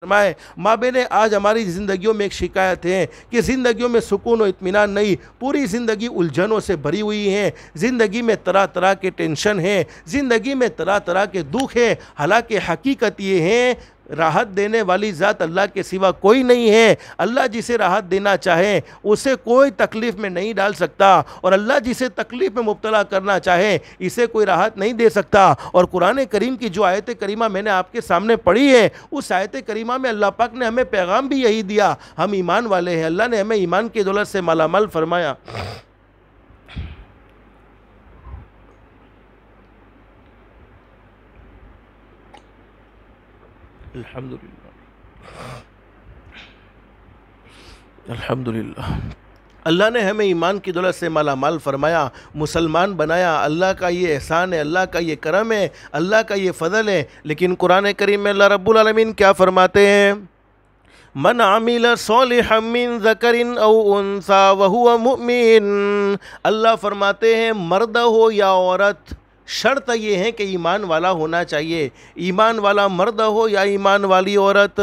फरमाए। माँ बहनें, आज हमारी ज़िंदगियों में एक शिकायत है कि ज़िंदगियों में सुकून और इत्मीनान नहीं, पूरी ज़िंदगी उलझनों से भरी हुई है। ज़िंदगी में तरह तरह के टेंशन हैं, ज़िंदगी में तरह तरह के दुख हैं। हालांकि हकीकत ये है, राहत देने वाली ज़ात अल्लाह के सिवा कोई नहीं है। अल्लाह जिसे राहत देना चाहे उसे कोई तकलीफ़ में नहीं डाल सकता, और अल्लाह जिसे तकलीफ़ में मुब्तला करना चाहे इसे कोई राहत नहीं दे सकता। और कुरान करीम की जो आयत करीमा मैंने आपके सामने पढ़ी है, उस आयत करीमा में अल्लाह पाक ने हमें पैगाम भी यही दिया। हम ईमान वाले हैं, अल्लाह ने हमें ईमान की दौलत से मालामाल फरमाया। अल्हम्दुलिल्लाह, अल्हम्दुलिल्लाह। अल्लाह ने हमें ईमान की दौलत से मालामाल फरमाया, मुसलमान बनाया। अल्लाह का ये एहसान है, अल्लाह का ये करम है, अल्लाह का ये फ़ज़ल है। लेकिन कुरान करीम में अल्लाह रब्बुल आलमीन क्या फरमाते हैं? मन आमिल सोलिहम मिन ज़करिन औ उन्सा वहुवा मुमिन। अल्लाह फरमाते हैं, मर्द हो या औरत, शर्त ये है कि ईमान वाला होना चाहिए। ईमान वाला मर्द हो या ईमान वाली औरत,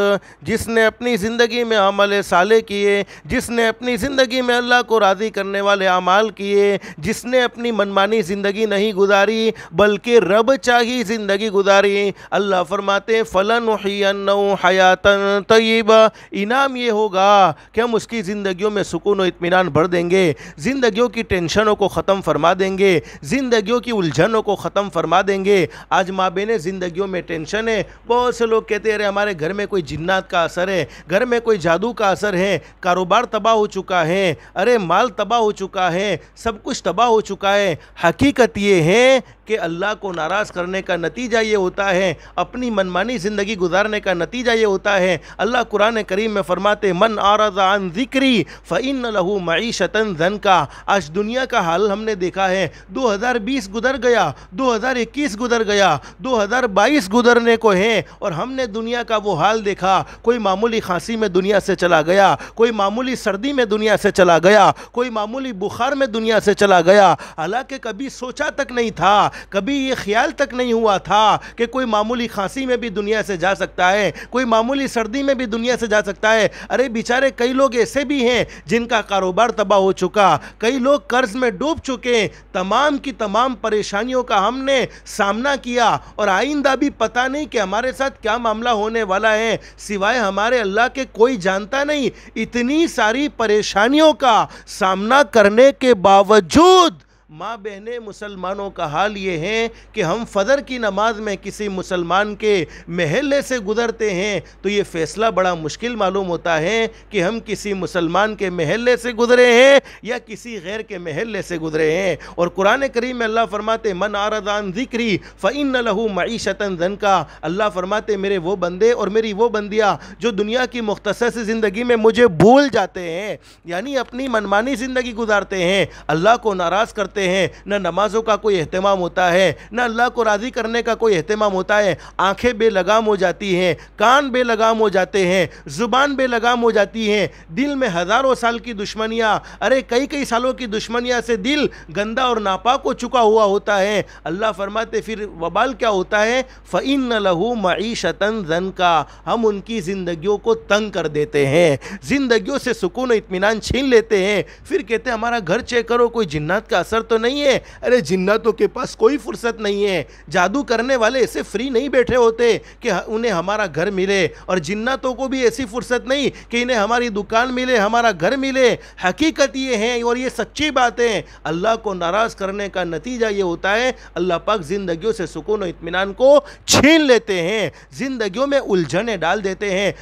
जिसने अपनी ज़िंदगी में अमल साले किए, जिसने अपनी ज़िंदगी में अल्लाह को राज़ी करने वाले अमाल किए, जिसने अपनी मनमानी ज़िंदगी नहीं गुजारी बल्कि रब चाही ज़िंदगी गुजारी। अल्लाह फरमाते फ़लनुहियन्नहु हयातन तय्यबा। इनाम ये होगा कि हम उसकी ज़िंदगियों में सुकून और इत्मीनान भर देंगे, ज़िंदगियों की टेंशनों को ख़त्म फरमा देंगे, ज़िंदगियों की उलझनों को ख़त्म फरमा देंगे। आज माँ बहनें, ज़िंदगियों में टेंशन है। बहुत से लोग कहते हैं, अरे हमारे घर में कोई जिन्नात का असर है, घर में कोई जादू का असर है, कारोबार तबाह हो चुका है, अरे माल तबाह हो चुका है, सब कुछ तबाह हो चुका है। हकीकत ये है कि अल्लाह को नाराज़ करने का नतीजा ये होता है, अपनी मनमानी ज़िंदगी गुजारने का नतीजा ये होता है। अल्लाह कुरान करीम में फरमाते, मन आरज़ा अन ज़िक्री फ़इन्न लहू मईशतन ज़नका। आज दुनिया का हाल हमने देखा है। 2020 गुजर गया, 2021 गुजर गया, 2022 गुजरने को है, और हमने दुनिया का वो हाल देखा। कोई मामूली खांसी में दुनिया से चला गया, कोई मामूली सर्दी में दुनिया से चला गया, कोई मामूली बुखार में दुनिया से चला गया। हालांकि कभी सोचा तक नहीं था, कभी ये ख्याल तक नहीं हुआ था कि कोई मामूली खांसी में भी दुनिया से जा सकता है, कोई मामूली सर्दी में भी दुनिया से जा सकता है। अरे बेचारे, कई लोग ऐसे भी हैं जिनका कारोबार तबाह हो चुका, कई लोग कर्ज में डूब चुके। तमाम की तमाम परेशानियों का हमने सामना किया, और आइंदा भी पता नहीं कि हमारे साथ क्या मामला होने वाला है, सिवाय हमारे अल्लाह के कोई जानता नहीं। इतनी सारी परेशानियों का सामना करने के बावजूद माँ बहनें, मुसलमानों का हाल ये है कि हम फजर की नमाज में किसी मुसलमान के महल्ले से गुज़रते हैं तो ये फ़ैसला बड़ा मुश्किल मालूम होता है कि हम किसी मुसलमान के महल्ले से गुज़रे हैं या किसी गैर के महल्ले से गुज़रे हैं। और कुरान करीम में अल्लाह फरमाते, मन आरज़ा अन ज़िक्री फ़इन्न लहू मईशतन ज़नका। अल्लाह फरमाते, मेरे वो बंदे और मेरी वो बंदियाँ जो दुनिया की मुख्तसर सी ज़िंदगी में मुझे भूल जाते हैं, यानी अपनी मनमानी ज़िंदगी गुजारते हैं, अल्लाह को नाराज़ करते हैं, न नमाजों का कोई एहतमाम होता है, न अल्लाह को राज़ी करने का कोई एहतमाम होता है। आंखें बेलगाम हो जाती हैं, कान बेलगाम हो जाते हैं, ज़ुबान बेलगाम हो जाती हैं, दिल में हज़ारों साल की दुश्मनियाँ, अरे कई कई सालों की दुश्मनियाँ से दिल गंदा और नापाक हो चुका हुआ होता है। अल्लाह फरमाते, फिर वबाल क्या होता है? फ़इन्न लहू मईशतन ज़नका। हम उनकी ज़िंदगियों को तंग कर देते हैं, ज़िंदगियों से सुकून इत्मीनान छीन लेते हैं। फिर कहते हैं, हमारा घर चेक करो, कोई जिन्नात का असर तो नहीं है। अरे जिन्नातों के पास कोई फुर्सत नहीं है, जादू करने वाले ऐसे फ्री नहीं बैठे होते कि उन्हें हमारा घर मिले, और जिन्नातों को भी ऐसी फुर्सत नहीं कि इन्हें हमारी दुकान मिले, हमारा घर मिले। हकीकत ये है और ये सच्ची बात है, अल्लाह को नाराज़ करने का नतीजा ये होता है, अल्लाह पाक ज़िंदगियों से सुकून और इत्मीनान को छीन लेते हैं, ज़िंदगियों में उलझने डाल देते हैं।